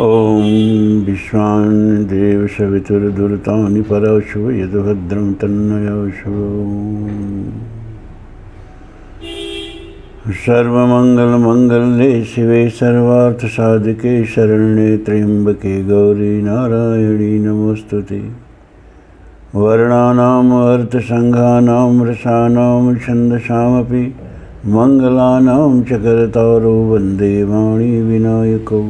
ॐ विश्वान् देव सवितुर्दुरितानि परशु यद्भद्रं तन्नयशु। सर्वमङ्गलमङ्गले शिवे सर्वार्थसाधिके शरण्ये त्र्यम्बके गौरी नारायणी नमोस्तुते। वर्णानाम् अर्थसङ्घानां रसानां छन्दसामपि मङ्गलानां च करतारो वन्दे वाणीविनायकौ।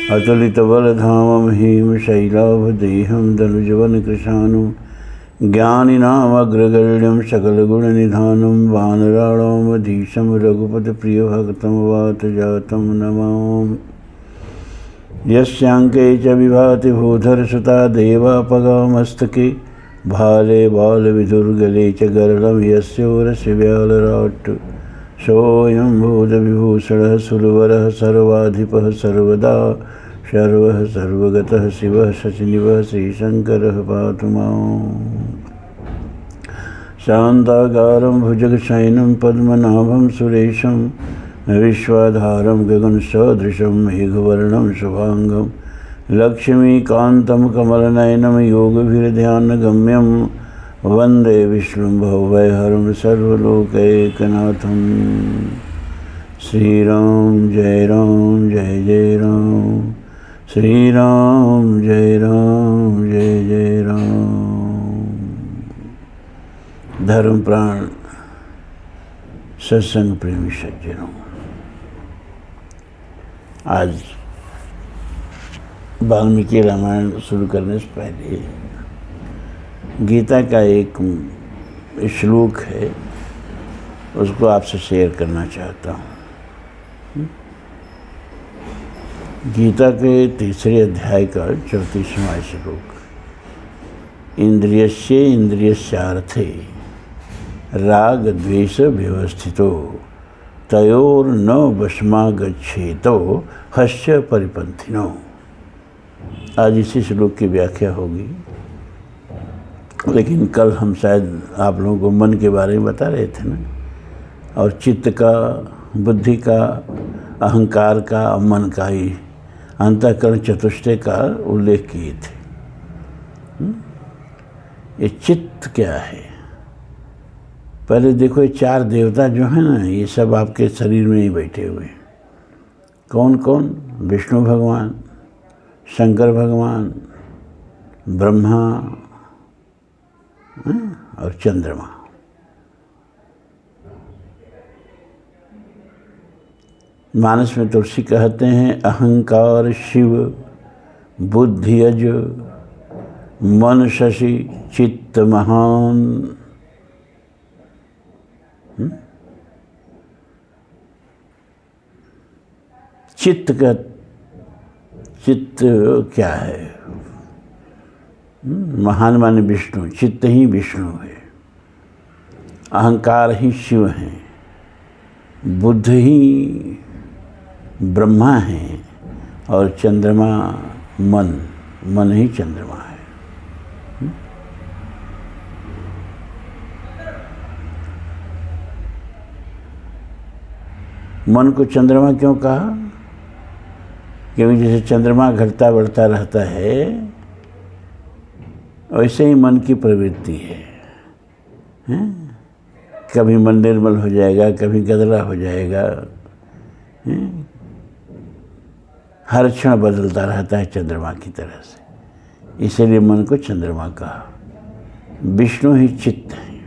अतुलितबलधामं हेमशैलाभदेहं दनुजवनकृशानुं ज्ञानिनामग्रगण्यं सकलगुणनिधानं वानराणामधीशं रघुपतिप्रियभक्तं वातजातं नमामि। यस्याङ्के च विभाति भूधरसुता देवापगामस्तके भाले बालविधुर्गले च गरलं यस्योरस्य व्यालराट् सोऽयं भूतविभूषणः सुरवरः सर्वाधिपः सर्वदा शर्वः सर्वगतः शिवः शशिनिवः श्रीशङ्करः पातु माम्। शान्ताकारं भुजगशयनं पद्मनाभं सुरेशं विश्वाधारं गगनसदृशं मेघवर्णं शुभाङ्गं लक्ष्मीकान्तं कमलनयनं योगभिर्ध्यानगम्यं वन्दे विष्णुं भवभयहरं सर्वलोकैकनाथं। श्रीराम जय जय राम, श्रीराम जय जय राम। धर्म प्राण सत्संग प्रेमी सज्जनों, आज वाल्मीकि रामायण शुरू करने से पहले गीता का एक श्लोक है, उसको आपसे शेयर करना चाहता हूँ। गीता के 3 अध्याय का 34वां श्लोक। इंद्रियस्य इंद्रियस्यार्थे राग द्वेष व्यवस्थितो तयोर्न वशमागच्छेतो हस्य परिपन्थिनो। आज इसी श्लोक की व्याख्या होगी, लेकिन कल हम शायद आप लोगों को मन के बारे में बता रहे थे ना, और चित्त का, बुद्धि का, अहंकार का और मन का ही अंतःकरण चतुष्टय का उल्लेख किए थे। ये चित्त क्या है? पहले देखो, ये 4 देवता जो हैं ना, ये सब आपके शरीर में ही बैठे हुए हैं। कौन कौन? विष्णु भगवान, शंकर भगवान, ब्रह्मा और चंद्रमा। मानस में तुलसी कहते हैं, अहंकार शिव, बुद्धि अज, मन शशि, चित्त महान। चित्त क्या है? महान माने विष्णु, चित्त ही विष्णु है, अहंकार ही शिव है, बुद्धि ही ब्रह्मा है, और चंद्रमा मन ही चंद्रमा है। मन को चंद्रमा क्यों कहा? क्योंकि जैसे चंद्रमा घटता बढ़ता रहता है, वैसे ही मन की प्रवृत्ति है। कभी मन निर्मल हो जाएगा, कभी गदला हो जाएगा, हर क्षण बदलता रहता है चंद्रमा की तरह से। इसीलिए मन को चंद्रमा कहा। विष्णु ही चित्त है।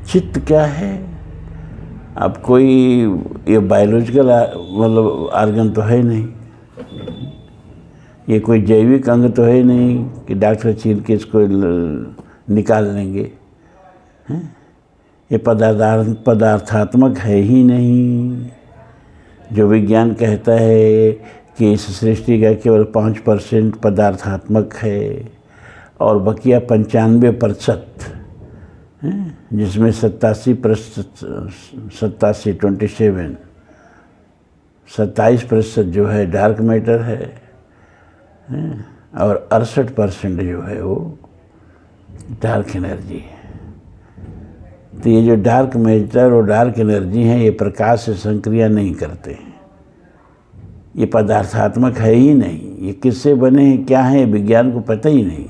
चित्त क्या है? अब कोई ये बायोलॉजिकल मतलब आर्गन तो है नहीं, ये कोई जैविक अंग तो है नहीं कि डॉक्टर चीर के इसको निकाल लेंगे। ये पदार्थात्मक है ही नहीं। जो विज्ञान कहता है कि इस सृष्टि का केवल 5% पदार्थात्मक है और बकिया 95%, जिसमें 27% जो है डार्क मैटर है, और 68% जो है वो डार्क एनर्जी है। तो ये जो डार्क मैटर और डार्क एनर्जी हैं, ये प्रकाश से संक्रिया नहीं करते हैं। ये पदार्थात्मक है ही नहीं। ये किससे बने हैं, क्या है, विज्ञान को पता ही नहीं।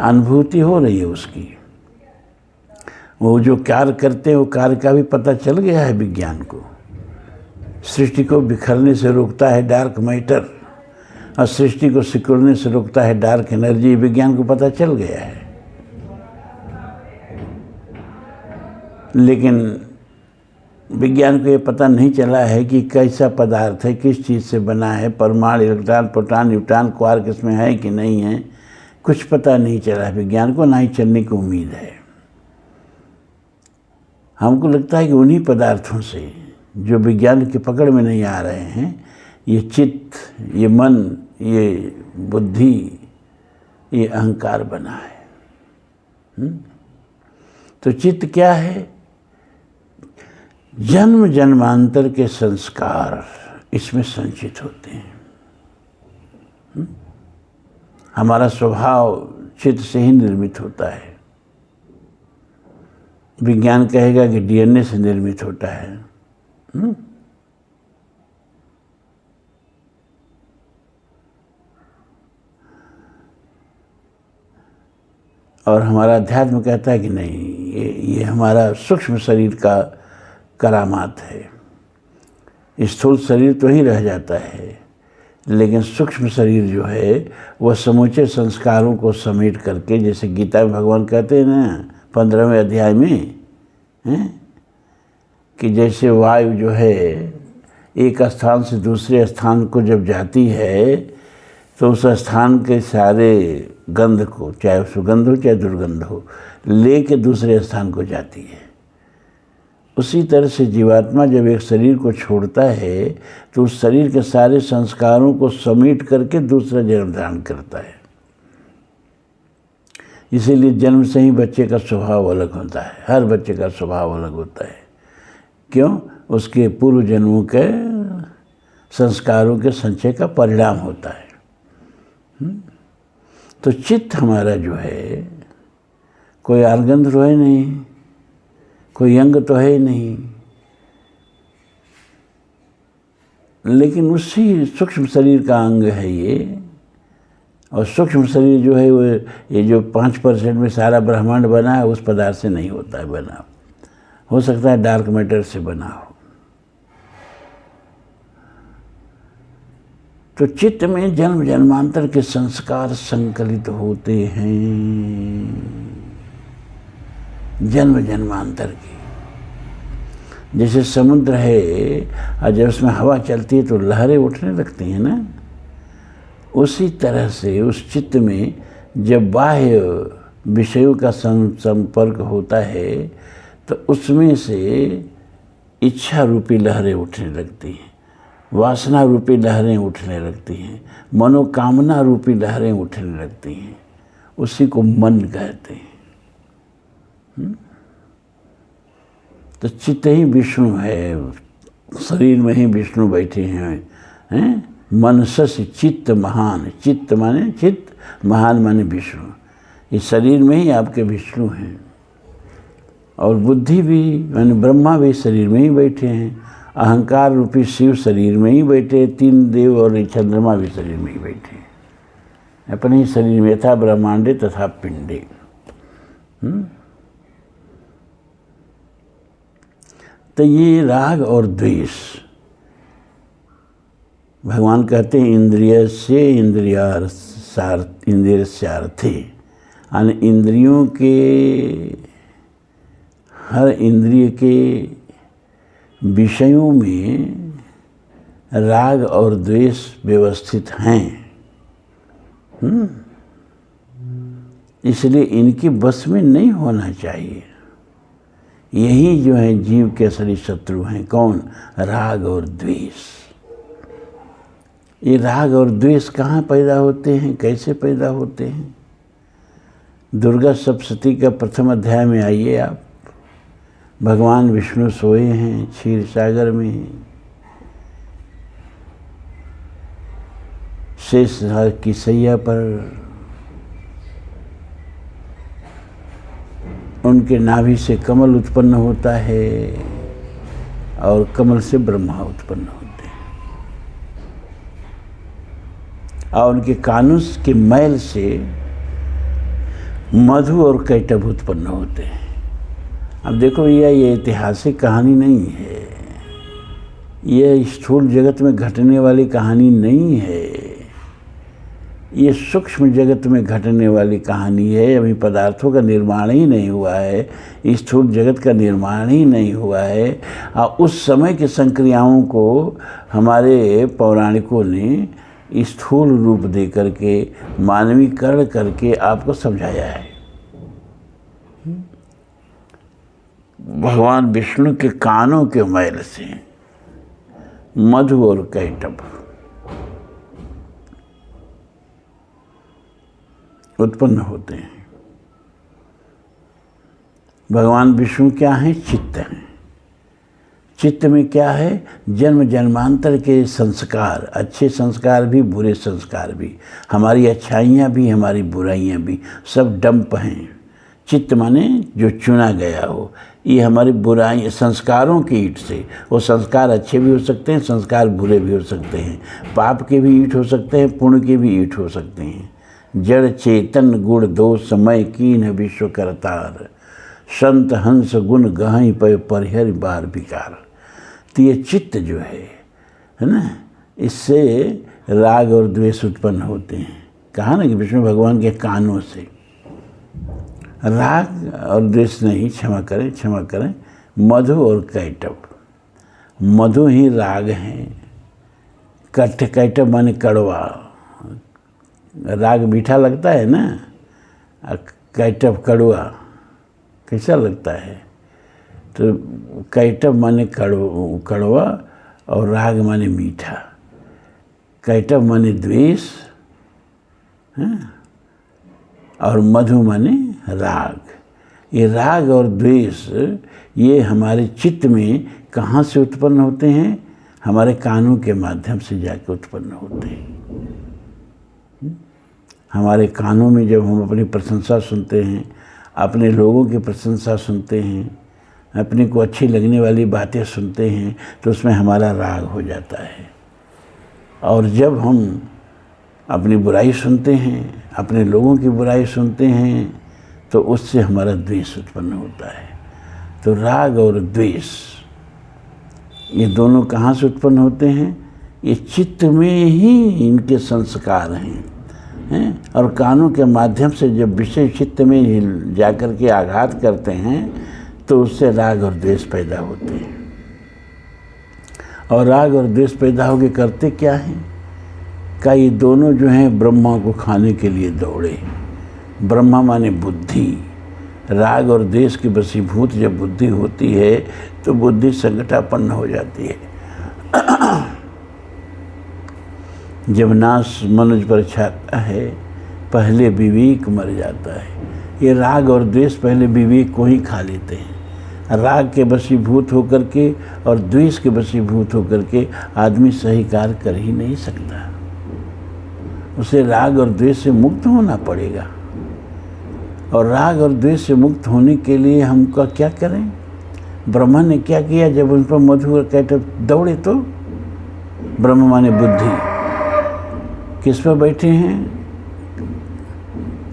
अनुभूति हो रही है उसकी। वो जो कार्य करते हैं वो कार्य का भी पता चल गया है विज्ञान को। सृष्टि को बिखरने से रोकता है डार्क मैटर, और सृष्टि को सिकुड़ने से रोकता है डार्क एनर्जी। विज्ञान को पता चल गया है। लेकिन विज्ञान को ये पता नहीं चला है कि कैसा पदार्थ है, किस चीज़ से बना है, परमाणु, इलेक्ट्रॉन, प्रोटॉन, न्यूट्रॉन, क्वार्क इसमें है कि नहीं है, कुछ पता नहीं चला है विज्ञान को, ना ही चलने की उम्मीद है। हमको लगता है कि उन्हीं पदार्थों से जो विज्ञान की पकड़ में नहीं आ रहे हैं, ये चित्त, ये मन, ये बुद्धि, ये अहंकार बना है। तो चित्त क्या है? जन्म जन्मांतर के संस्कार इसमें संचित होते हैं। हमारा स्वभाव चित्त से ही निर्मित होता है। विज्ञान कहेगा कि डीएनए से निर्मित होता है। और हमारा अध्यात्म कहता है कि नहीं, ये हमारा सूक्ष्म शरीर का करामात है। स्थूल शरीर तो ही रह जाता है, लेकिन सूक्ष्म शरीर जो है वह समूचे संस्कारों को समेट करके, जैसे गीता में भगवान कहते हैं ना 15वें अध्याय में, कि जैसे वायु जो है एक स्थान से दूसरे स्थान को जब जाती है तो उस स्थान के सारे गंध को, चाहे सुगंध हो चाहे दुर्गंध हो, लेके दूसरे स्थान को जाती है। उसी तरह से जीवात्मा जब एक शरीर को छोड़ता है तो उस शरीर के सारे संस्कारों को समेट करके दूसरा जन्म धारण करता है। इसीलिए जन्म से ही बच्चे का स्वभाव अलग होता है। हर बच्चे का स्वभाव अलग होता है। क्यों? उसके पूर्व जन्मों के संस्कारों के संचय का परिणाम होता है। तो चित्त हमारा जो है, कोई आर्गन तो है नहीं, कोई अंग तो है ही नहीं, लेकिन उसी सूक्ष्म शरीर का अंग है ये। और सूक्ष्म शरीर जो है वो, ये जो 5% में सारा ब्रह्मांड बना है, उस पदार्थ से नहीं होता है बना। हो सकता है डार्क मैटर से बना हो। तो चित्त में जन्म जन्मांतर के संस्कार संकलित होते हैं, जन्म जन्मांतर के। जैसे समुद्र है और जब उसमें हवा चलती है तो लहरें उठने लगती हैं ना, उसी तरह से उस चित्त में जब बाह्य विषयों का संपर्क होता है तो उसमें से इच्छा रूपी लहरें उठने लगती हैं, वासना रूपी लहरें उठने लगती हैं, मनोकामना रूपी लहरें उठने लगती हैं। उसी को मन कहते हैं। तो चित्त ही विष्णु है, शरीर में ही विष्णु बैठे हैं। मनसस चित्त महान, चित्त माने चित्त, महान माने विष्णु। इस शरीर में ही आपके विष्णु हैं। और बुद्धि भी माने ब्रह्मा भी शरीर में ही बैठे हैं। अहंकार रूपी शिव शरीर में ही बैठे, 3 देव और चंद्रमा भी शरीर में ही बैठे हैं। अपने ही शरीर में यथा ब्रह्मांडे तथा पिंडे। तो ये राग और द्वेष, भगवान कहते हैं इंद्रियस्य इंद्रियस्यार्थे, यानी इंद्रियों के, हर इंद्रिय के विषयों में राग और द्वेष व्यवस्थित हैं। इसलिए इनकी बस में नहीं होना चाहिए। यही जो है जीव के असली शत्रु हैं। कौन? राग और द्वेष। ये राग और द्वेष कहाँ पैदा होते हैं, कैसे पैदा होते हैं? दुर्गा सप्तशती का प्रथम अध्याय में आइए आप। भगवान विष्णु सोए हैं क्षीर सागर में, शेष की सैया पर। उनके नाभि से कमल उत्पन्न होता है और कमल से ब्रह्मा उत्पन्न होते हैं। और उनके कानों के मैल से मधु और कैटभ उत्पन्न होते हैं। अब देखो ये ऐतिहासिक कहानी नहीं है, ये स्थूल जगत में घटने वाली कहानी नहीं है, ये सूक्ष्म जगत में घटने वाली कहानी है। अभी पदार्थों का निर्माण ही नहीं हुआ है, स्थूल जगत का निर्माण ही नहीं हुआ है। और उस समय के संक्रियाओं को हमारे पौराणिकों ने स्थूल रूप दे करके मानवीकरण करके आपको समझाया है। भगवान विष्णु के कानों के मैल से मधु और कैटभ उत्पन्न होते हैं। भगवान विष्णु क्या हैं? चित्त हैं। चित्त में क्या है? जन्म जन्मांतर के संस्कार, अच्छे संस्कार भी बुरे संस्कार भी, हमारी अच्छाइयाँ भी हमारी बुराइयाँ भी, सब डंप हैं। चित्त माने जो चुना गया हो। ये हमारी बुराई संस्कारों की ईंट से, वो संस्कार अच्छे भी हो सकते हैं, संस्कार बुरे भी हो सकते हैं, पाप के भी ईंट हो सकते हैं, पुण्य के भी ईंट हो सकते हैं। जड़ चेतन गुण दो समय कीन विश्व करतार, संत हंस गुण गहाई पे परिहर बार विकार। तो ये चित्त जो है ना, इससे राग और द्वेष उत्पन्न होते हैं। कहा ना कि विष्णु भगवान के कानों से। राग और द्वेष नहीं, क्षमा करें, मधु और कैटभ। मधु ही राग है, कैटभ माने कड़वा। राग मीठा लगता है ना, कैटभ कड़वा कैसा लगता है? तो कैटभ माने कड़वा और राग माने मीठा। कैटभ माने द्वेष और मधु माने राग। ये राग और द्वेष ये हमारे चित्त में कहाँ से उत्पन्न होते हैं? हमारे कानों के माध्यम से जाकर उत्पन्न होते हैं। हमारे कानों में जब हम अपनी प्रशंसा सुनते हैं, अपने लोगों की प्रशंसा सुनते हैं, अपने को अच्छी लगने वाली बातें सुनते हैं, तो उसमें हमारा राग हो जाता है। और जब हम अपनी बुराई सुनते हैं, अपने लोगों की बुराई सुनते हैं, तो उससे हमारा द्वेष उत्पन्न होता है। तो राग और द्वेष ये दोनों कहाँ से उत्पन्न होते हैं? ये चित्त में ही इनके संस्कार हैं। और कानों के माध्यम से जब विषय चित्त में जाकर के आघात करते हैं, तो उससे राग और द्वेष पैदा होते हैं। और राग और द्वेष पैदा होकर करते क्या हैं? का ये दोनों जो हैं ब्रह्मा को खाने के लिए दौड़े। ब्रह्मा माने बुद्धि। राग और द्वेष की वशीभूत जब बुद्धि होती है, तो बुद्धि संकटापन्न हो जाती है। जब नाश मनुष्य पर छाता है, पहले विवेक मर जाता है। ये राग और द्वेष पहले विवेक को ही खा लेते हैं। राग के वशीभूत होकर के और द्वेष के वशीभूत होकर के आदमी सही कार्य कर ही नहीं सकता। उसे राग और द्वेष से मुक्त होना पड़ेगा। और राग और द्वेष से मुक्त होने के लिए हमको क्या करें? ब्रह्मा ने क्या किया? जब उन पर मधु और कैटभ दौड़े, तो ब्रह्म माने बुद्धि किस पर बैठे हैं?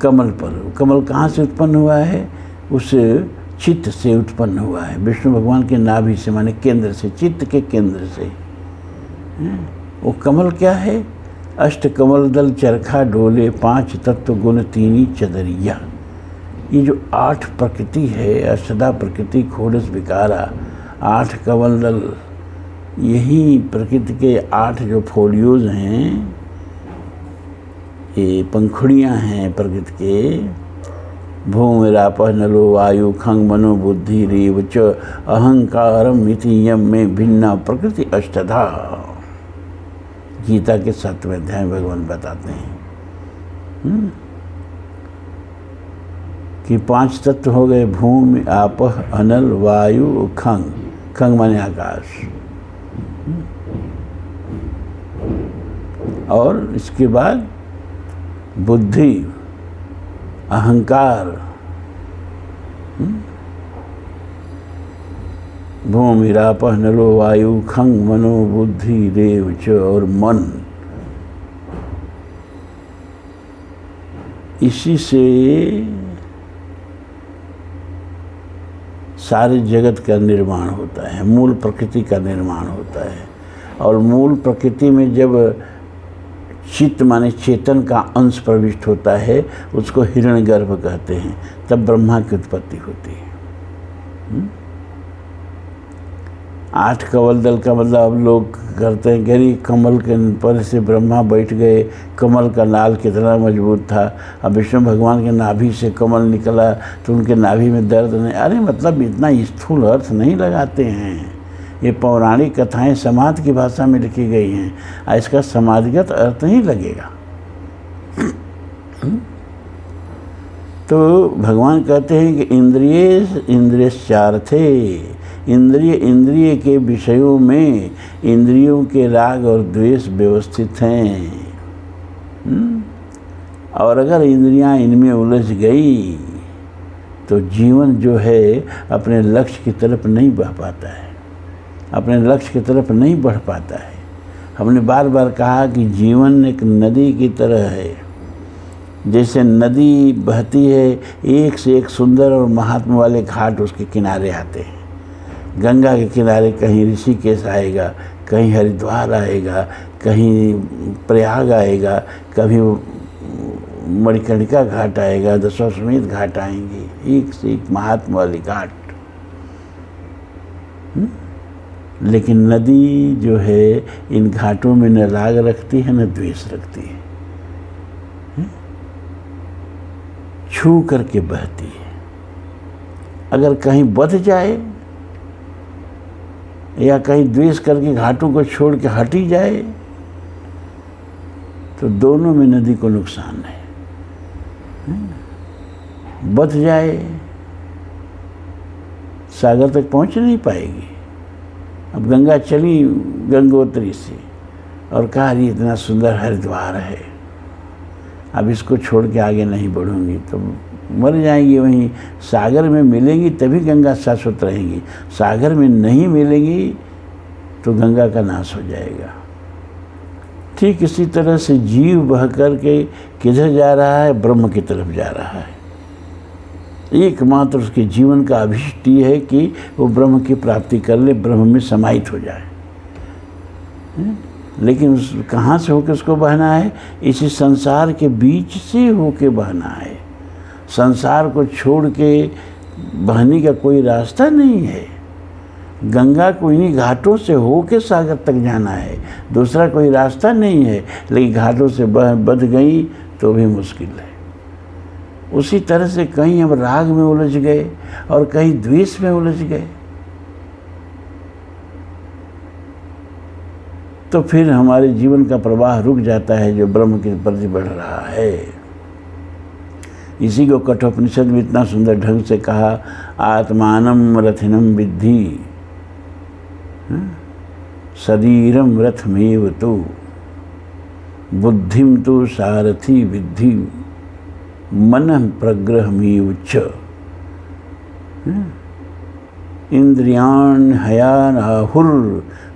कमल पर। कमल कहाँ से उत्पन्न हुआ है? उस चित्त से उत्पन्न हुआ है। विष्णु भगवान के नाभि से, माने केंद्र से, चित्त के केंद्र से। वो कमल क्या है? अष्ट कमल दल चरखा डोले, 5 तत्व गुण 3 चदरिया। ये जो 8 प्रकृति है, अष्टधा प्रकृति खोड़स विकारा, 8 कमल दल, यही प्रकृति के 8 जो फोलियोज हैं, ये पंखुड़ियाँ हैं प्रकृति के। भूमि रापः नलो वायु खंग मनो बुद्धि रेव च अहंकारम इति यम में भिन्ना प्रकृति अष्टधा। गीता के 7वें अध्याय भगवान बताते हैं कि 5 तत्व हो गए, भूमि आपः अनल वायु खंग। खंग माने आकाश। और इसके बाद बुद्धि, अहंकार, भूमि रापः नलो वायु खंग मनो बुद्धि रेव च, और मन। इसी से सारे जगत का निर्माण होता है, मूल प्रकृति का निर्माण होता है। और मूल प्रकृति में जब चित्त माने चेतन का अंश प्रविष्ट होता है, उसको हिरण्यगर्भ कहते हैं, तब ब्रह्मा की उत्पत्ति होती है। 8 कमल दल का मतलब अब लोग करते हैं गरी कमल के पर से ब्रह्मा बैठ गए, कमल का नाल कितना मजबूत था। अब विष्णु भगवान के नाभि से कमल निकला तो उनके नाभि में दर्द नहीं। अरे मतलब इतना स्थूल अर्थ नहीं लगाते हैं। ये पौराणिक कथाएं समाज की भाषा में लिखी गई हैं, इसका समाजगत अर्थ नहीं लगेगा। तो भगवान कहते हैं कि इंद्रियश्चार्थे, इंद्रिय के विषयों में इंद्रियों के राग और द्वेष व्यवस्थित हैं। और अगर इंद्रियां इनमें उलझ गई तो जीवन जो है अपने लक्ष्य की तरफ नहीं बह पाता है, अपने लक्ष्य की तरफ नहीं बढ़ पाता है। हमने बार बार कहा कि जीवन एक नदी की तरह है। जैसे नदी बहती है, एक से एक सुंदर और महात्मा वाले घाट उसके किनारे आते हैं। गंगा के किनारे कहीं ऋषिकेश आएगा, कहीं हरिद्वार आएगा, कहीं प्रयाग आएगा, कभी मणिकर्णिका घाट आएगा, दशाश्वमेध घाट आएंगे, एक से एक महात्मा वाले घाट। लेकिन नदी जो है इन घाटों में न राग रखती है न द्वेष रखती है, छू करके बहती है। अगर कहीं बध जाए या कहीं द्वेष करके घाटों को छोड़ के हटी जाए तो दोनों में नदी को नुकसान है। बध जाए सागर तक पहुंच नहीं पाएगी। अब गंगा चली गंगोत्री से और कहा ये इतना सुंदर हरिद्वार है, अब इसको छोड़ के आगे नहीं बढ़ूंगी तो मर जाएंगी। वहीं सागर में मिलेंगी तभी गंगा शाश्वत रहेंगी, सागर में नहीं मिलेंगी तो गंगा का नाश हो जाएगा। ठीक इसी तरह से जीव बह कर के किधर जा रहा है? ब्रह्म की तरफ जा रहा है। एकमात्र उसके जीवन का अभिष्ट ये है कि वो ब्रह्म की प्राप्ति कर ले, ब्रह्म में समाहित हो जाए। लेकिन उस कहाँ से होकर उसको बहना है? इसी संसार के बीच से होके बहना है। संसार को छोड़ के बहने का कोई रास्ता नहीं है। गंगा को इन्हीं घाटों से होके सागर तक जाना है, दूसरा कोई रास्ता नहीं है। लेकिन घाटों से बध गई तो भी मुश्किल है। उसी तरह से कहीं हम राग में उलझ गए और कहीं द्वेष में उलझ गए तो फिर हमारे जीवन का प्रवाह रुक जाता है जो ब्रह्म के प्रति बढ़ रहा है। इसी को कठोपनिषद में इतना सुंदर ढंग से कहा, आत्मानम रथिनम विद्धि शरीरम रथमेव तो बुद्धिम तो सारथी विद्धि मन प्रग्रहमेव च इंद्रियान हयान आहुर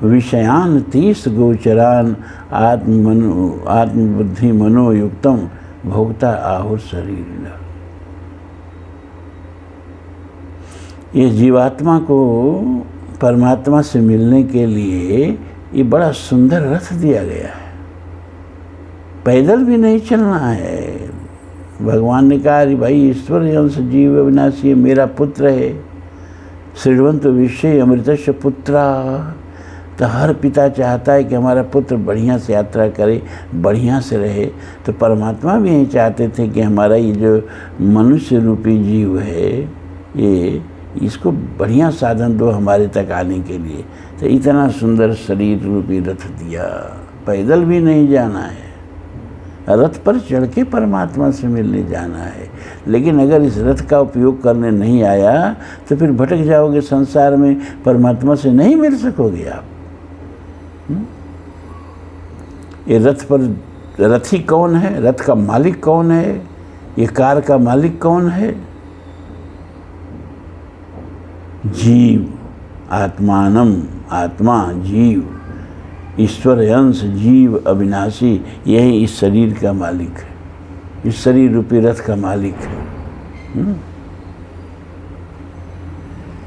विषयान तीस गोचरान आत्मबुद्धि मनोयुक्तम भोक्ता आहुर शरीर। ये जीवात्मा को परमात्मा से मिलने के लिए ये बड़ा सुंदर रथ दिया गया है। पैदल भी नहीं चलना है। भगवान ने कहा अरे भाई ईश्वर अंश जीव अविनाशी मेरा पुत्र है, श्रीवंत विषय अमृतस्य पुत्रा। तो हर पिता चाहता है कि हमारा पुत्र बढ़िया से यात्रा करे, बढ़िया से रहे। तो परमात्मा भी यही चाहते थे कि हमारा ये जो मनुष्य रूपी जीव है ये इसको बढ़िया साधन दो हमारे तक आने के लिए। तो इतना सुंदर शरीर रूपी रथ दिया। पैदल भी नहीं जाना है, रथ पर चढ़ के परमात्मा से मिलने जाना है। लेकिन अगर इस रथ का उपयोग करने नहीं आया तो फिर भटक जाओगे संसार में, परमात्मा से नहीं मिल सकोगे आप। ये रथ पर रथी कौन है? रथ का मालिक कौन है? ये कार का मालिक कौन है? जीव, आत्मानम, आत्मा जीव, ईश्वर अंश जीव अविनाशी, यही इस शरीर का मालिक है। इस शरीर रूपी रथ का मालिक है।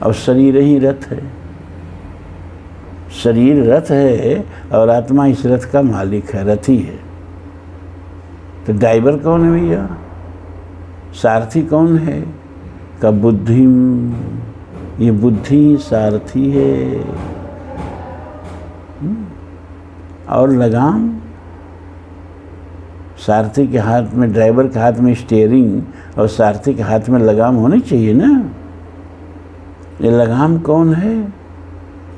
और शरीर ही रथ है, शरीर रथ है और आत्मा इस रथ का मालिक है, रथी है। तो ड्राइवर कौन है भैया? सारथी कौन है? का बुद्धि, ये बुद्धि सारथी है। और लगाम, सारथी के हाथ में, ड्राइवर के हाथ में स्टीयरिंग और सारथी के हाथ में लगाम होनी चाहिए ना। ये लगाम कौन है?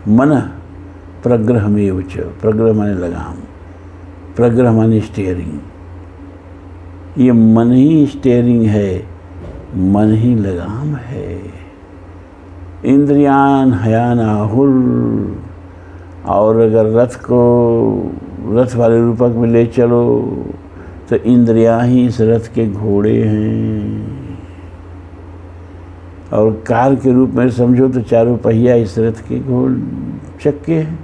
मन प्रग्रह में उच्च, प्रग्रह माने लगाम, प्रग्रह माने स्टीयरिंग। ये मन ही स्टीयरिंग है, मन ही लगाम है। इंद्रियान हयान आहुल। और अगर रथ को रथ वाले रूपक में ले चलो तो इंद्रियां ही इस रथ के घोड़े हैं। और कार के रूप में समझो तो चारों पहिया इस रथ के घोड़ चक्के हैं।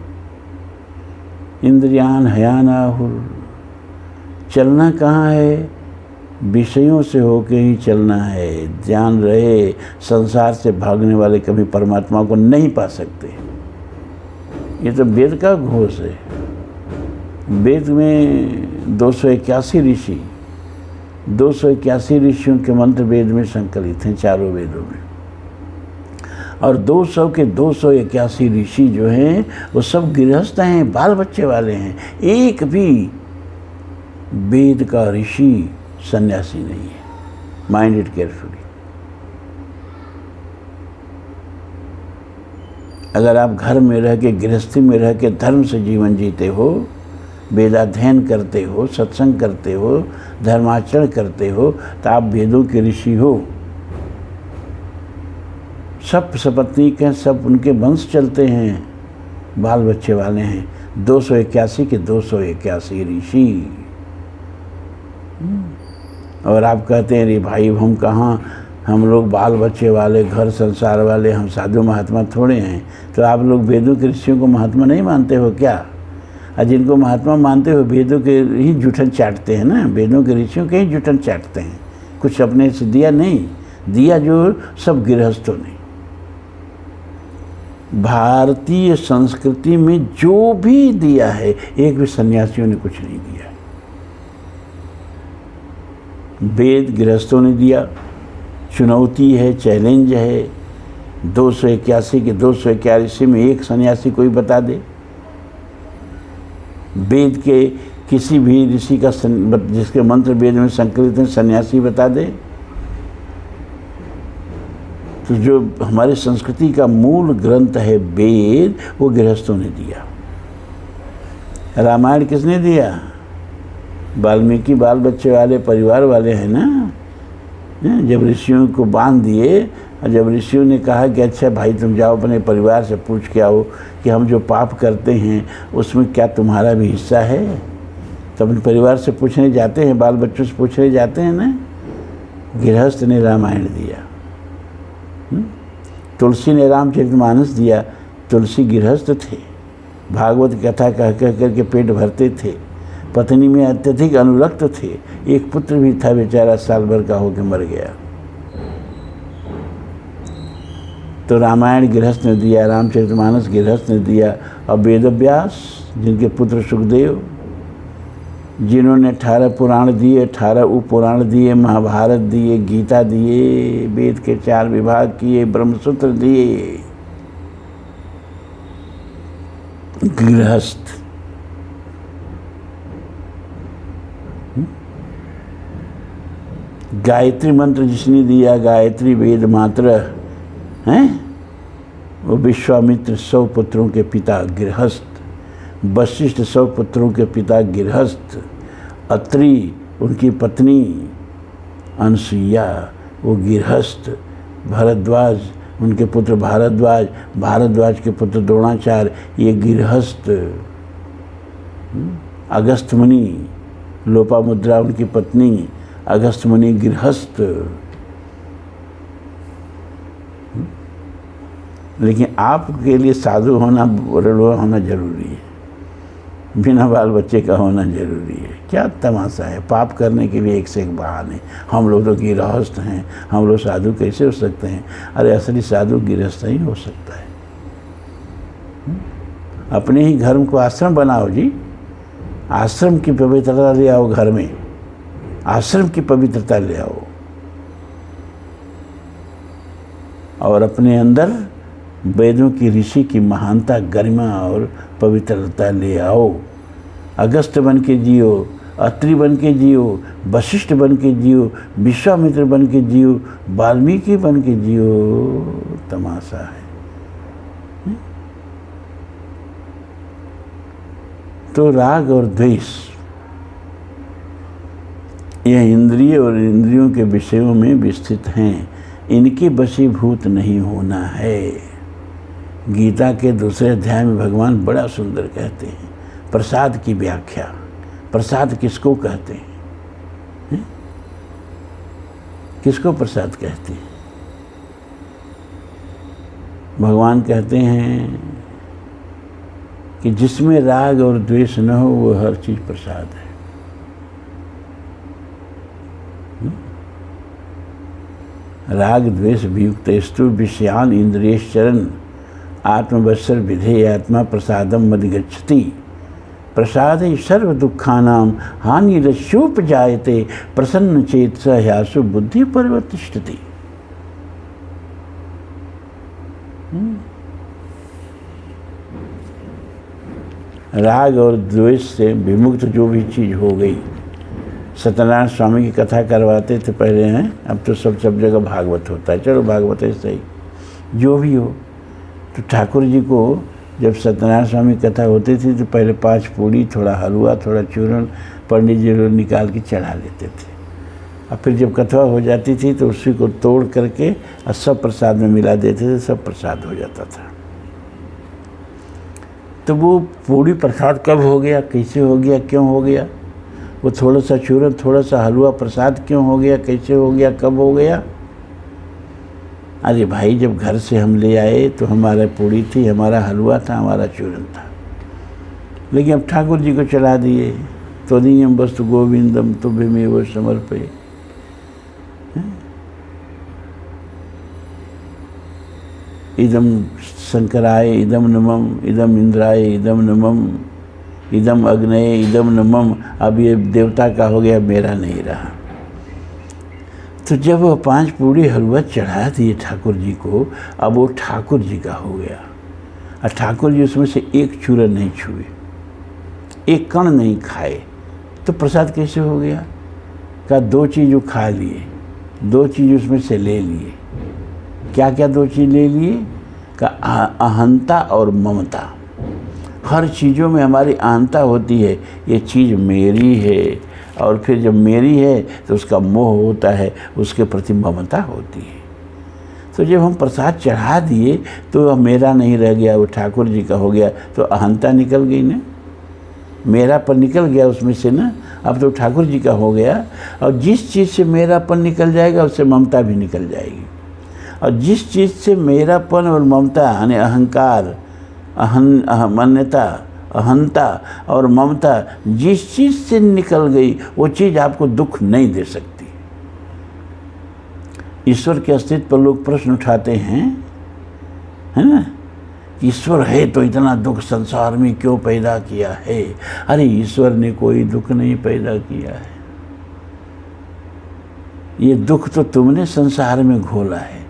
इंद्रियान हयान आहुल। चलना कहाँ है? विषयों से होके ही चलना है। ध्यान रहे, संसार से भागने वाले कभी परमात्मा को नहीं पा सकते। ये तो वेद का घोष है। वेद में 281 ऋषि, 281 ऋषियों के मंत्र वेद में संकलित हैं, चारों वेदों में। और 200 के 281 ऋषि जो हैं वो सब गृहस्थ हैं, बाल बच्चे वाले हैं। एक भी वेद का ऋषि सन्यासी नहीं है। Mind it carefully. अगर आप घर में रह के, गृहस्थी में रह के धर्म से जीवन जीते हो, वेदाध्ययन करते हो, सत्संग करते हो, धर्माचरण करते हो, तो आप वेदों के ऋषि हो। सब सपत्नीक हैं, सब उनके वंश चलते हैं, बाल बच्चे वाले हैं। 281 के 281 ऋषि। और आप कहते हैं रे भाई हम कहाँ, हम लोग बाल बच्चे वाले, घर संसार वाले, हम साधु महात्मा थोड़े हैं। तो आप लोग वेदों के ऋषियों को महात्मा नहीं मानते हो क्या? और जिनको महात्मा मानते हो वेदों के ही जूठन चाटते हैं ना, वेदों के ऋषियों के ही जूठन चाटते हैं। कुछ अपने से दिया नहीं, दिया जो सब गृहस्थों ने। भारतीय संस्कृति में जो भी दिया है, एक भी सन्यासियों ने कुछ नहीं दिया। वेद गृहस्थों ने दिया। चुनौती है, चैलेंज है। 281 के 281 में एक सन्यासी कोई बता दे। वेद के किसी भी ऋषि का जिसके मंत्र वेद में संकलित हैं, सन्यासी बता दे। तो जो हमारे संस्कृति का मूल ग्रंथ है वेद, वो गृहस्थों ने दिया। रामायण किसने दिया? वाल्मीकि बाल बच्चे वाले परिवार वाले हैं ना। जब ऋषियों को बांध दिए और जब ऋषियों ने कहा कि अच्छा भाई तुम जाओ अपने परिवार से पूछ के आओ कि हम जो पाप करते हैं उसमें क्या तुम्हारा भी हिस्सा है, तो अपने परिवार से पूछने जाते हैं, बाल बच्चों से पूछने जाते हैं ना। गृहस्थ ने रामायण दिया, तुलसी ने रामचरितमानस दिया। तुलसी गृहस्थ थे, भागवत कथा कह कह करके पेट भरते थे, पत्नी में अत्यधिक अनुरक्त थे। एक पुत्र भी था बेचारा, साल भर का होकर मर गया। तो रामायण गृहस्थ ने दिया, रामचरितमानस गृहस्थ ने दिया। और वेदव्यास जिनके पुत्र सुखदेव, जिन्होंने 18 पुराण दिए, 18 उपपुराण दिए, महाभारत दिए, गीता दिए, वेद के 4 विभाग किए, ब्रह्मसूत्र दिए। गृहस्थ। गायत्री मंत्र जिसने दिया, गायत्री वेद मात्र हैं, वो विश्वामित्र 100 पुत्रों के पिता गृहस्थ, वशिष्ठ 100 पुत्रों के पिता गृहस्थ, अत्रि उनकी पत्नी अनसुईया वो गृहस्थ, भरद्वाज उनके पुत्र भारद्वाज, भारद्वाज के पुत्र द्रोणाचार्य ये गृहस्थ, अगस्त्य मुनि, लोपामुद्रा उनकी पत्नी, अगस्त्य मुनि गृहस्थ। लेकिन आपके लिए साधु होना, होना जरूरी है। बिना बाल बच्चे का होना जरूरी है। क्या तमाशा है, पाप करने के भी एक से एक बहाने। हम लोग तो गृहस्थ हैं, हम लोग साधु कैसे हो सकते हैं? अरे असली साधु गृहस्थ ही हो सकता है। अपने ही घर को आश्रम बनाओ जी, आश्रम की पवित्रता ले आओ घर में, आश्रम की पवित्रता ले आओ और अपने अंदर वेदों की ऋषि की महानता, गरिमा और पवित्रता ले आओ। अगस्त बन के जियो, अत्रि बन के जियो, वशिष्ठ बन के जियो, विश्वामित्र बन के जियो, वाल्मीकि बन के जियो। तमाशा है। तो राग और द्वेष यह इंद्रिय और इंद्रियों के विषयों में विस्तृत हैं, इनके वशीभूत नहीं होना है। गीता के दूसरे अध्याय में भगवान बड़ा सुंदर कहते हैं प्रसाद की व्याख्या। प्रसाद किसको कहते हैं? किसको प्रसाद कहते हैं? भगवान कहते हैं कि जिसमें राग और द्वेष न हो वो हर चीज प्रसाद है। राग द्वेष वियुक्तेस्तु विषयान इंद्रियश्चरन् आत्मवत्सर विधेय आत्मा प्रसादम मदिगच्छति। प्रसादे सर्व दुखानाम हानिरस्योपजायते प्रसन्न चेतस ह्यासु बुद्धि परिवर्तिष्ठति। राग और द्वेष से विमुक्त जो भी चीज़ हो गई। सत्यनारायण स्वामी की कथा करवाते थे पहले हैं, अब तो सब जगह भागवत होता है। चलो भागवत है सही, जो भी हो। तो ठाकुर जी को जब सत्यनारायण स्वामी की कथा होती थी तो पहले 5 पूड़ी, थोड़ा हलवा, थोड़ा चूरन पंडित जी लोग निकाल के चढ़ा लेते थे। और फिर जब कथा हो जाती थी तो उसी को तोड़ करके और सब प्रसाद में मिला देते थे, सब प्रसाद हो जाता था। तो वो पूरी प्रसाद कब हो गया, कैसे हो गया, क्यों हो गया? वो थोड़ा सा चूरन, थोड़ा सा हलवा प्रसाद क्यों हो गया, कैसे हो गया, कब हो गया? अरे भाई, जब घर से हम ले आए तो हमारा पूड़ी थी, हमारा हलवा था, हमारा चूरन था, लेकिन अब ठाकुर जी को चला दिए। त्वदीयं वस्तु गोविंदम तुभ्यमेव समर्पये। इदम शंकराय इदम नमम, इदम इंद्राय इदम नमम, इदम अग्नये इदम नमम। अब ये देवता का हो गया, मेरा नहीं रहा। तो जब वो 5 पूड़ी हलवा चढ़ा दिए ठाकुर जी को, अब वो ठाकुर जी का हो गया। और ठाकुर जी उसमें से एक चूरन नहीं छुए, एक कण नहीं खाए, तो प्रसाद कैसे हो गया? का 2 चीज़ वो खा लिए, 2 चीज़ उसमें से ले लिए। क्या क्या 2 चीज़ ले लिए? का अहंता और ममता। हर चीज़ों में हमारी अहंता होती है, ये चीज़ मेरी है, और फिर जब मेरी है तो उसका मोह होता है, उसके प्रति ममता होती है। तो जब हम प्रसाद चढ़ा दिए तो अब मेरा नहीं रह गया, वो ठाकुर जी का हो गया, तो अहंता निकल गई ना, मेरापन निकल गया उसमें से ना। अब तो ठाकुर जी का हो गया। और जिस चीज़ से मेरापन निकल जाएगा उससे ममता भी निकल जाएगी। और जिस चीज़ से मेरापन और ममता यानी अहंकार, मान्यता, अहंता और ममता जिस चीज़ से निकल गई वो चीज़ आपको दुख नहीं दे सकती। ईश्वर के अस्तित्व पर लोग प्रश्न उठाते हैं, है ना? ईश्वर है तो इतना दुख संसार में क्यों पैदा किया है? अरे ईश्वर ने कोई दुख नहीं पैदा किया है, ये दुख तो तुमने संसार में घोला है,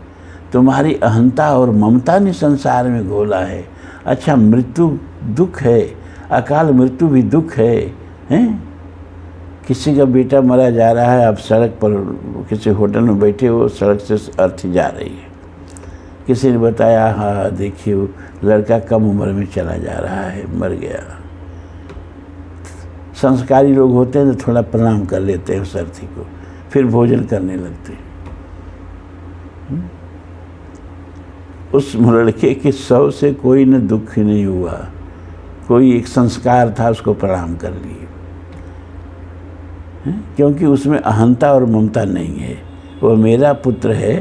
तुम्हारी अहंता और ममता ने संसार में घोला है। अच्छा, मृत्यु दुख है, अकाल मृत्यु भी दुख है, हैं? किसी का बेटा मरा जा रहा है, आप सड़क पर किसी होटल में बैठे हो, सड़क से अर्थी जा रही है, किसी ने बताया हाँ देखिए लड़का कम उम्र में चला जा रहा है, मर गया। संस्कारी लोग होते हैं तो थोड़ा प्रणाम कर लेते हैं उस अर्थी को, फिर भोजन करने लगते हैं। उस लड़के के 100 से कोई न दुख ही नहीं हुआ, कोई एक संस्कार था, उसको प्रणाम कर लिए, क्योंकि उसमें अहंता और ममता नहीं है। वो मेरा पुत्र है,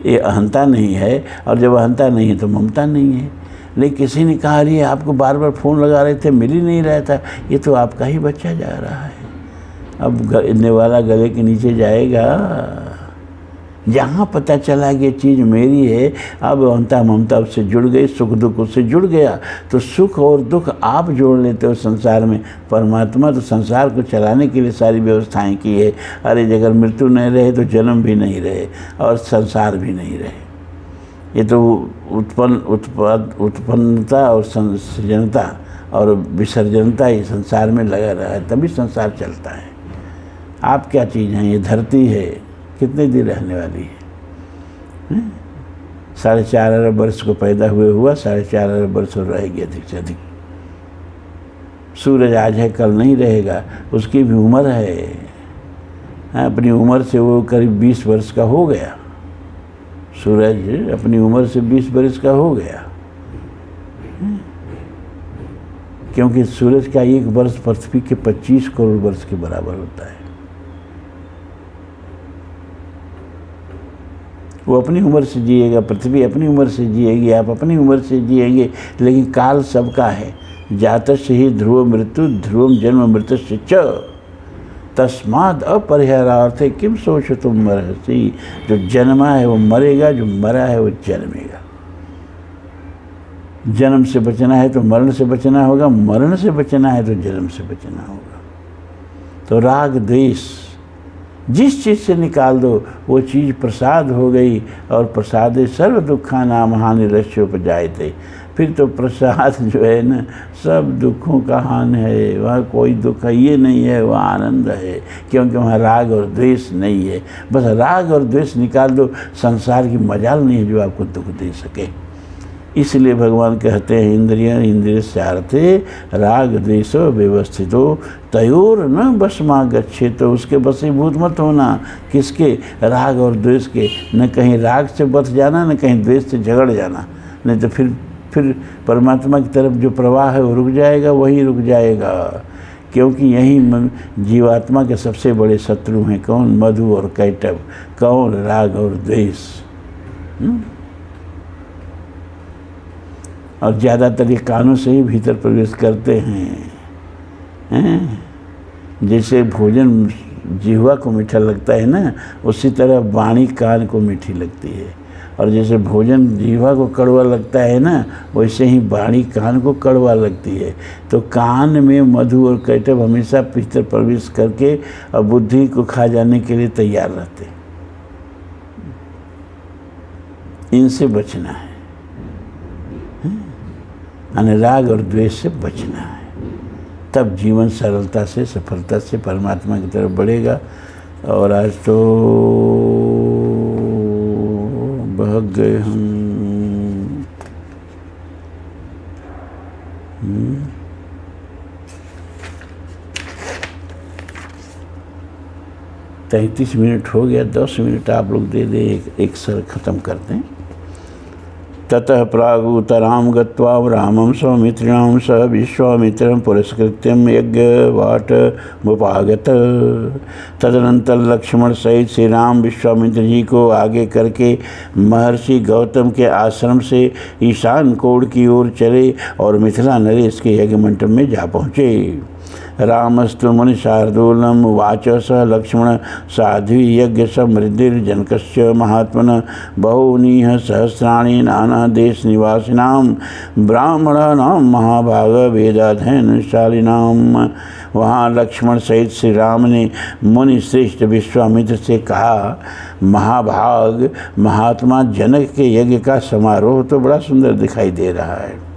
ये अहंता नहीं है, और जब अहंता नहीं है तो ममता नहीं है। लेकिन किसी ने कहा अरे आपको बार बार फ़ोन लगा रहे थे, मिल ही नहीं रहा था, ये तो आपका ही बच्चा जा रहा है। अब निवाला गले के नीचे जाएगा। जहाँ पता चला कि ये चीज़ मेरी है, अब ममता ममता उससे जुड़ गई, सुख दुख उससे जुड़ गया, तो सुख और दुख आप जोड़ लेते हो संसार में। परमात्मा तो संसार को चलाने के लिए सारी व्यवस्थाएं की है। अरे अगर मृत्यु नहीं रहे तो जन्म भी नहीं रहे और संसार भी नहीं रहे। ये तो उत्पन्नता और सृजनता और विसर्जनता ही संसार में लगा रहा है, तभी संसार चलता है। आप क्या चीज़ हैं? ये धरती है, कितने दिन रहने वाली है? 4.5 अरब वर्ष को पैदा हुए हुआ 4.5 अरब वर्ष रहेगी अधिक से अधिक। सूरज आज है कल नहीं रहेगा, उसकी भी उम्र है। अपनी उम्र से वो करीब 20 वर्ष का हो गया। सूरज अपनी उम्र से 20 वर्ष का हो गया, क्योंकि सूरज का 1 वर्ष पृथ्वी के 25 करोड़ वर्ष के बराबर होता है। वो अपनी उम्र से जिएगा, पृथ्वी अपनी उम्र से जिएगी, आप अपनी उम्र से जिएंगे, लेकिन काल सबका है। जातस्य ही ध्रुव मृत्यु ध्रुवम जन्म मृत्युश्च च तस्माद् अपरिहारार्थे किम शोचतुम मरहसि। जो जन्मा है वो मरेगा, जो मरा है वो जन्मेगा। जन्म से बचना है तो मरण से बचना होगा, मरण से बचना है तो जन्म से बचना होगा। तो राग द्वेष जिस चीज़ से निकाल दो वो चीज़ प्रसाद हो गई, और प्रसादे सर्व दुखा नाम हानि रस्योपजायते। फिर तो प्रसाद जो है ना, सब दुखों का हान है। वहाँ कोई दुख है ये नहीं है, वहाँ आनंद है, क्योंकि वहाँ राग और द्वेष नहीं है। बस राग और द्वेष निकाल दो, संसार की मजाल नहीं है जो आपको दुख दे सके। इसलिए भगवान कहते हैं इंद्रियार्थे राग द्वेषो व्यवस्थितो तयोर न बसमा गच्छे। तो उसके वशीभूत मत होना। किसके? राग और द्वेष के। न कहीं राग से बच जाना, न कहीं द्वेष से झगड़ जाना, नहीं तो फिर परमात्मा की तरफ जो प्रवाह है वो रुक जाएगा, वही रुक जाएगा। क्योंकि यही जीवात्मा के सबसे बड़े शत्रु हैं। कौन? मधु और कैटभ। कौन? राग और द्वेष। और ज़्यादातर ये कानों से ही भीतर प्रवेश करते हैं। जैसे भोजन जिह्वा को मीठा लगता है ना, उसी तरह वाणी कान को मीठी लगती है। और जैसे भोजन जिह्वा को कड़वा लगता है ना, वैसे ही वाणी कान को कड़वा लगती है। तो कान में मधु और कैटभ हमेशा भीतर प्रवेश करके और बुद्धि को खा जाने के लिए तैयार रहते हैं। इनसे बचना है, अनुराग और द्वेष से बचना है। तब जीवन सरलता से, सफलता से परमात्मा की तरफ बढ़ेगा। और आज तो बहक गए हम। 33 मिनट हो गया, 10 मिनट आप लोग दे दें, एक सर ख़त्म कर दें। ततः प्रागुतरां गत्वा रामं सौमित्रिणां सह विश्वामित्रं पुरस्कृत्यं यज्ञवाटमुपागत। तदनंतर लक्ष्मण सहित श्री राम विश्वामित्र जी को आगे करके महर्षि गौतम के आश्रम से ईशान कोण की ओर चले और मिथिला नरेश के यज्ञ मंडप में जा पहुँचे। रामस्तु मुनि शार्दूलम उवाच स लक्ष्मण साध्वी यज्ञ समृद्धिर्जनकस्य महात्मन बहुनीह सहस्राणि नाना देश निवासिनां ब्राह्मणानां महाभाग वेदाध्ययनशालिनां। वहाँ लक्ष्मण सहित श्री राम ने मुनि श्रेष्ठ विश्वामित्र से कहा, महाभाग महात्मा जनक के यज्ञ का समारोह तो बड़ा सुंदर दिखाई दे रहा है।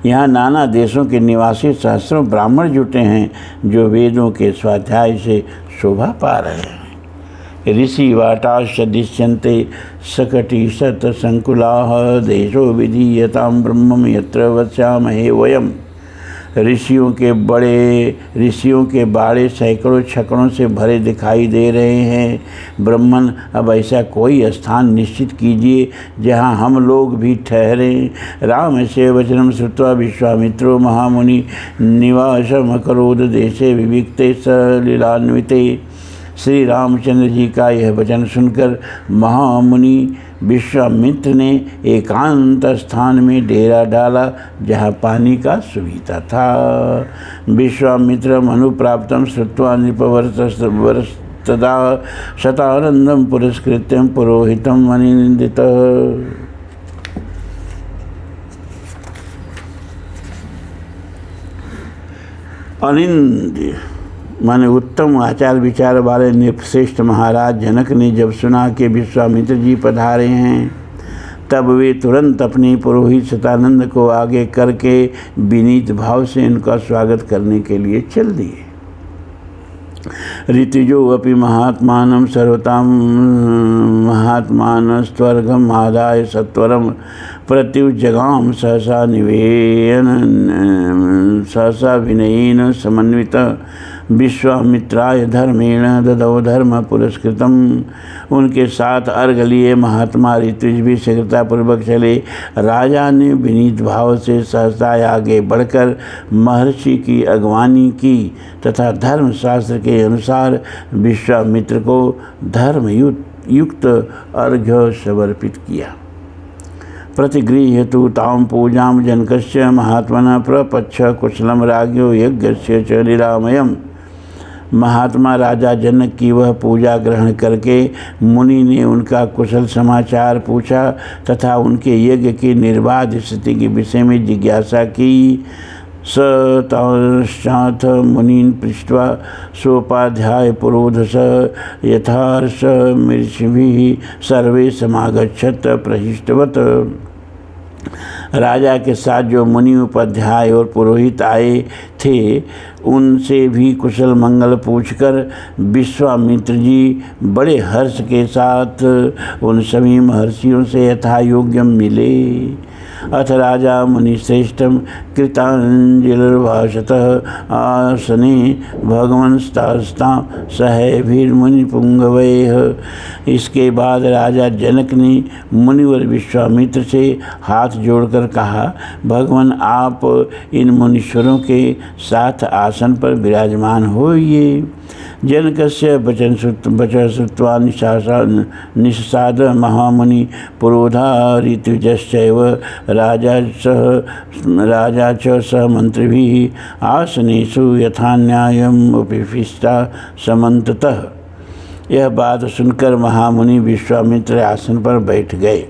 यहाँ नाना देशों के निवासी सहस्रों ब्राह्मण जुटे हैं जो वेदों के स्वाध्याय से शोभा पा रहे हैं। ऋषि वाटाश्च दिश्यन्ते सकटी शत संकुलाः देशो विधीयतां ब्रह्मं यत्र वस्यामहे वयम्। ऋषियों के बाड़े सैकड़ों छकड़ों से भरे दिखाई दे रहे हैं। ब्रह्मन, अब ऐसा कोई स्थान निश्चित कीजिए जहाँ हम लोग भी ठहरें। राम से वचनम श्रुत्वा विश्वामित्रो महामुनि निवासम करोद देशे विविक्ते सलीलान्विते। श्री रामचंद्र जी का यह वचन सुनकर महामुनि विश्वामित्र ने एकांत स्थान में डेरा डाला जहाँ पानी का सुविधा था। विश्वामित्र मनुप्राप्तं श्रुत्वा नृपवर्तस्तदा शतानंदं पुरस्कृत्यं पुरोहितं अनिन्दितः। अनिंद माने उत्तम आचार विचार वाले नृपश्रेष्ठ महाराज जनक ने जब सुना कि विश्वामित्र जी पधारे हैं, तब वे तुरंत अपने पुरोहित शतानंद को आगे करके विनीत भाव से उनका स्वागत करने के लिए चल दिए। ऋतुजो अपि महात्मानं सर्वतां महात्मान स्वर्गम आदाय सत्वरम प्रत्युजगाम सहसा विनयेन समन्वित विश्वामित्राय धर्मेण ददौ धर्म पुरस्कृतम। उनके साथ अर्घ लिए महात्मा ऋतुज भी शीघ्रतापूर्वक चले। राजा ने विनीत भाव से सहसा आगे बढ़कर महर्षि की अगवानी की तथा धर्मशास्त्र के अनुसार विश्वामित्र को धर्म युक्त अर्घ्य समर्पित किया। प्रतिगृह्य तु तां पूजां जनकस्य महात्मनः प्रपच्छ कुशलं राज्ञो यज्ञस्य च निरामयम्। महात्मा राजा जनक की वह पूजा ग्रहण करके मुनि ने उनका कुशल समाचार पूछा तथा उनके यज्ञ की निर्बाध स्थिति के विषय में जिज्ञासा की। स तश्चात् मुनीन् पृष्ट्वा सोपाध्याय पुरोधस यथार्ष मृषिभिः सर्वे समागच्छत प्रहिष्टवत्। राजा के साथ जो मुनि उपाध्याय और पुरोहित आए थे उनसे भी कुशल मंगल पूछकर विश्वामित्र जी बड़े हर्ष के साथ उन सभी महर्षियों से यथा योग्य मिले। अथ राजा मुनिश्रेष्ठं कृताञ्जलिर्भाषतः आसने भगवंस्तास्तां सहैर्मुनिपुंगवैः। इसके बाद राजा जनक ने मुनिवर विश्वामित्र से हाथ जोड़कर कहा, भगवान आप इन मुनीश्वरों के साथ आसन पर विराजमान होइए। जनकस्य वचन श्रुत्वा निषसाद महामुनि पुरोधा ऋतुजश्चैव राजा च सह मंत्रिभिः आसनेषु यथा न्यायम् उपविष्टा समन्ततः। यह बात सुनकर महामुनि विश्वामित्र आसन पर बैठ गए।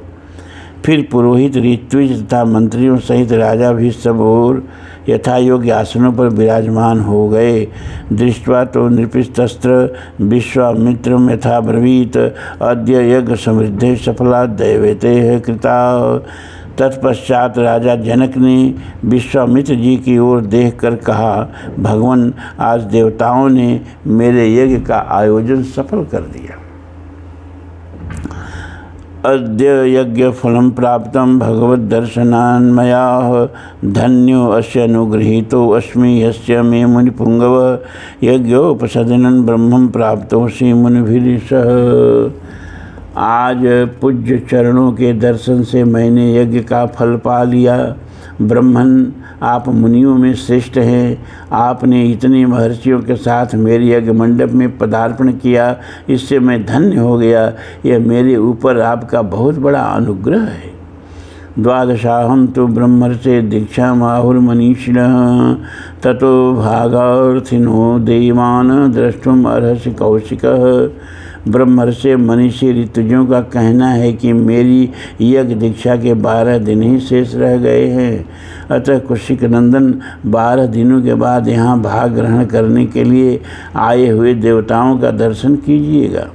फिर पुरोहित ऋत्विज तथा मंत्रियों सहित राजा भी सब और यथा योग्य आसनों पर विराजमान हो गए। दृष्ट्वा तो नृपिस्तस्त्र विश्वामित्रं यथा ब्रवीत अद्य यज्ञ समृद्धे सफला दैवते कृता। तत्पश्चात राजा जनक ने विश्वामित्र जी की ओर देखकर कहा, भगवान आज देवताओं ने मेरे यज्ञ का आयोजन सफल कर दिया। अद्य यज्ञ फलं प्राप्तं भगवद दर्शनान्मया धन्यो अस्य अनुगृहीतो अस्मि यस्य मे मुनिपुंगव यज्ञोपसदनं ब्रह्मं प्राप्तोऽसि मुनिभिर्सह। आज पूज्य चरणों के दर्शन से मैंने यज्ञ का फल पा लिया। ब्रह्मन आप मुनियों में श्रेष्ठ हैं। आपने इतने महर्षियों के साथ मेरे यज्ञ मंडप में पदार्पण किया, इससे मैं धन्य हो गया। यह मेरे ऊपर आपका बहुत बड़ा अनुग्रह है। द्वादशाहं तो ब्रह्मर्षे दीक्षा माहुर्मनीषिणः ततो भागार्थिनो देवान् द्रष्टुम अर्हसि कौशिकः। ब्रह्मर्षि मनीषी ऋतुजों का कहना है कि मेरी यज्ञ दीक्षा के 12 दिन ही शेष रह गए हैं। अतः कौशिक नंदन 12 दिनों के बाद यहाँ भाग ग्रहण करने के लिए आए हुए देवताओं का दर्शन कीजिएगा।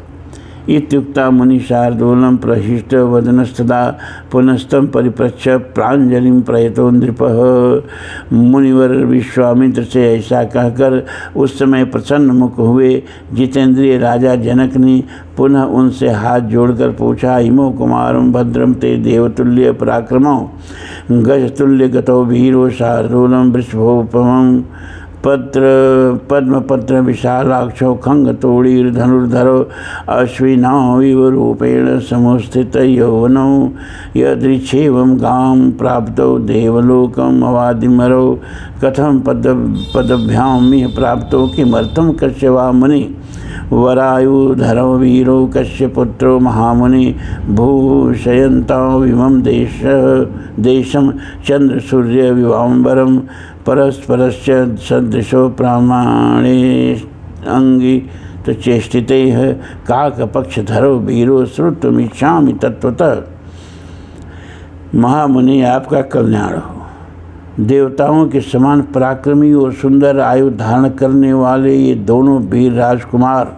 इत्युक्ता मुनि शार्दूलं प्रहिष्ट वदनस्तदा पुनस्तम परिप्रच्छ प्रांजलिं प्रयतो नृपः। मुनिवर विश्वामित्र से ऐसा कहकर उस समय प्रसन्न मुख हुए। जितेंद्रिय राजा जनक ने पुनः उनसे हाथ जोड़कर पूछा, इमो कुमारं भद्रं ते देवतुल्य पराक्रमो गजतुल्य गतो वीरो शार्दूलं वृषभोपमं पद्मपत्र विशालाक्षो खंगतोड़ीर्धनुर्धरो अश्विनाविव रूपेण समुस्थित यौवनो यदृच्छेवं गां प्राप्तो देवलोकम् अवादिमरो कथं पदभ्यां मिह प्राप्तो किमर्थं कस्य वा मुनि। वरायुधरो वीरो कश्यपुत्रो महामुनि भूषयन्तां विमं देशं चन्द्रसूर्य विवाम्बरं परस्परश्च सदृशो प्रामाणे अंगी तो चेष्टिते है काकपक्षधरो वीरो श्रुतमिच्छामि तत्वतः। महामुनि आपका कल्याण हो। देवताओं के समान पराक्रमी और सुंदर आयु धारण करने वाले ये दोनों वीर राजकुमार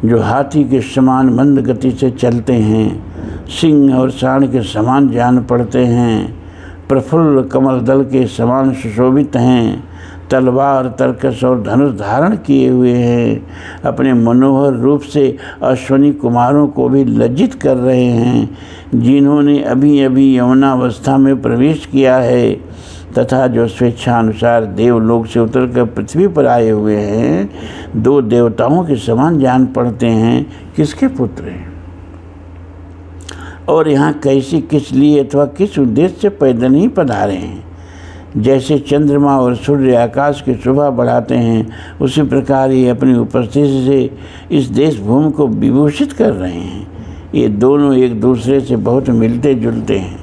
जो हाथी के समान मंद गति से चलते हैं, सिंह और सांड के समान जान पड़ते हैं, प्रफुल्ल कमल दल के समान सुशोभित हैं, तलवार तरकस और धनुष धारण किए हुए हैं, अपने मनोहर रूप से अश्वनी कुमारों को भी लज्जित कर रहे हैं, जिन्होंने अभी अभी यौवनावस्था में प्रवेश किया है तथा जो स्वेच्छानुसार देवलोक से उतरकर पृथ्वी पर आए हुए हैं, दो देवताओं के समान जान पड़ते हैं किसके पुत्र हैं और यहाँ कैसे, किस लिए अथवा किस उद्देश्य से पैदल ही पधारे हैं। जैसे चंद्रमा और सूर्य आकाश की शोभा बढ़ाते हैं, उसी प्रकार ये अपनी उपस्थिति से इस देश भूमि को विभूषित कर रहे हैं। ये दोनों एक दूसरे से बहुत मिलते जुलते हैं।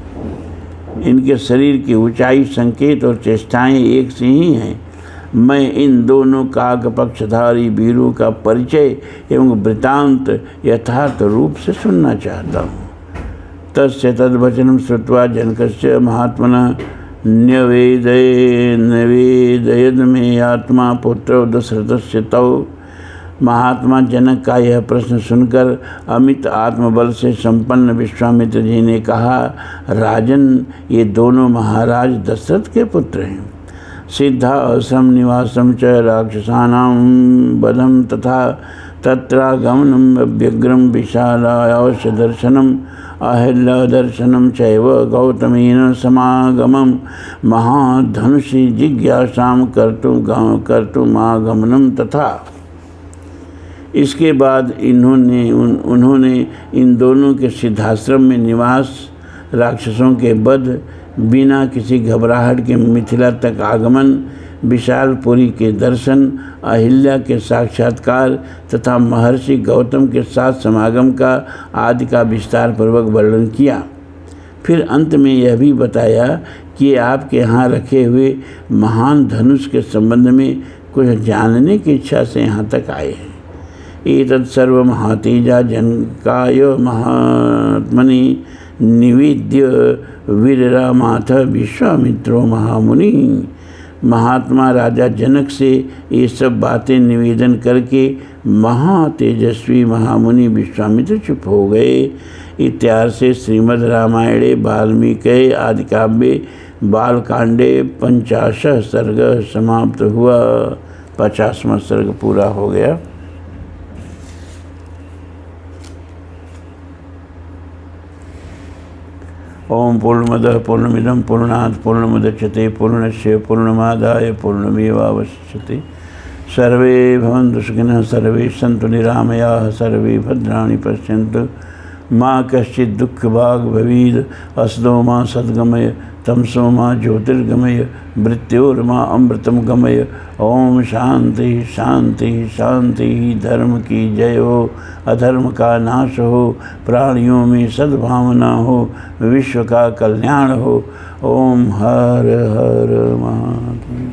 इनके शरीर की ऊंचाई, संकेत और चेष्टाएं एक सी ही हैं। मैं इन दोनों काकपक्षधारी वीरों का परिचय एवं वृत्तांत यथार्थ रूप से सुनना चाहता हूँ। तस्य तद्वचनं श्रुत्वा जनकस्य महात्मनः न्यवेदयद में आत्मा पुत्र दशरथस्य तौ। महात्मा जनक का यह प्रश्न सुनकर अमित आत्मबल से संपन्न विश्वामित्र जी ने कहा, राजन, ये दोनों महाराज दशरथ के पुत्र हैं। सिद्धा आश्रम निवासम च राक्षसानां वधम तथा तत्रागमनम व्यग्रम विशालायाश्च दर्शनम अहिल्या दर्शनम चैव गौतमेन समागमम महाधनुषि जिज्ञासां कर्तुमागमनम तथा। इसके बाद उन्होंने इन दोनों के सिद्धाश्रम में निवास, राक्षसों के वध, बिना किसी घबराहट के मिथिला तक आगमन, विशालपुरी के दर्शन, अहिल्या के साक्षात्कार तथा महर्षि गौतम के साथ समागम का आदि का विस्तार पूर्वक वर्णन किया। फिर अंत में यह भी बताया कि आपके यहाँ रखे हुए महान धनुष के संबंध में कुछ जानने की इच्छा से यहाँ तक आए हैं। एतत् सर्वं हातीजा जनकाय महात्मनि निवेद्य वीररामाथ विश्वामित्रो महामुनि। महात्मा राजा जनक से ये सब बातें निवेदन करके महातेजस्वी महामुनि विश्वामित्र चुप हो गए। इत्यार्षे श्रीमद् रामायणे वाल्मीकि आदिकाव्ये बालकांडे 50 सर्ग समाप्त हुआ। 50वां सर्ग पूरा हो गया। ओम पूर्णमदः पूर्णमिदं पूर्णात् पूर्णमुदच्यते पूर्णस्य पूर्णमादाय पूर्णमेवावशिष्यते। सर्वे भवन्तु सुखिनः, सर्वे सन्तु निरामयाः, सर्वे भद्राणि पश्यन्तु, माँ कश्चित् दुःखभाग् भवेत्। असतो मा सद्गमय, तमसो मा ज्योतिर्गमय, मृत्योर्मा अमृतं गमय। ओम शांति शांति शांति। धर्म की जय हो, अधर्म का नाश हो, प्राणियों में सद्भावना हो, विश्व का कल्याण हो। ओम हर हर महादेव।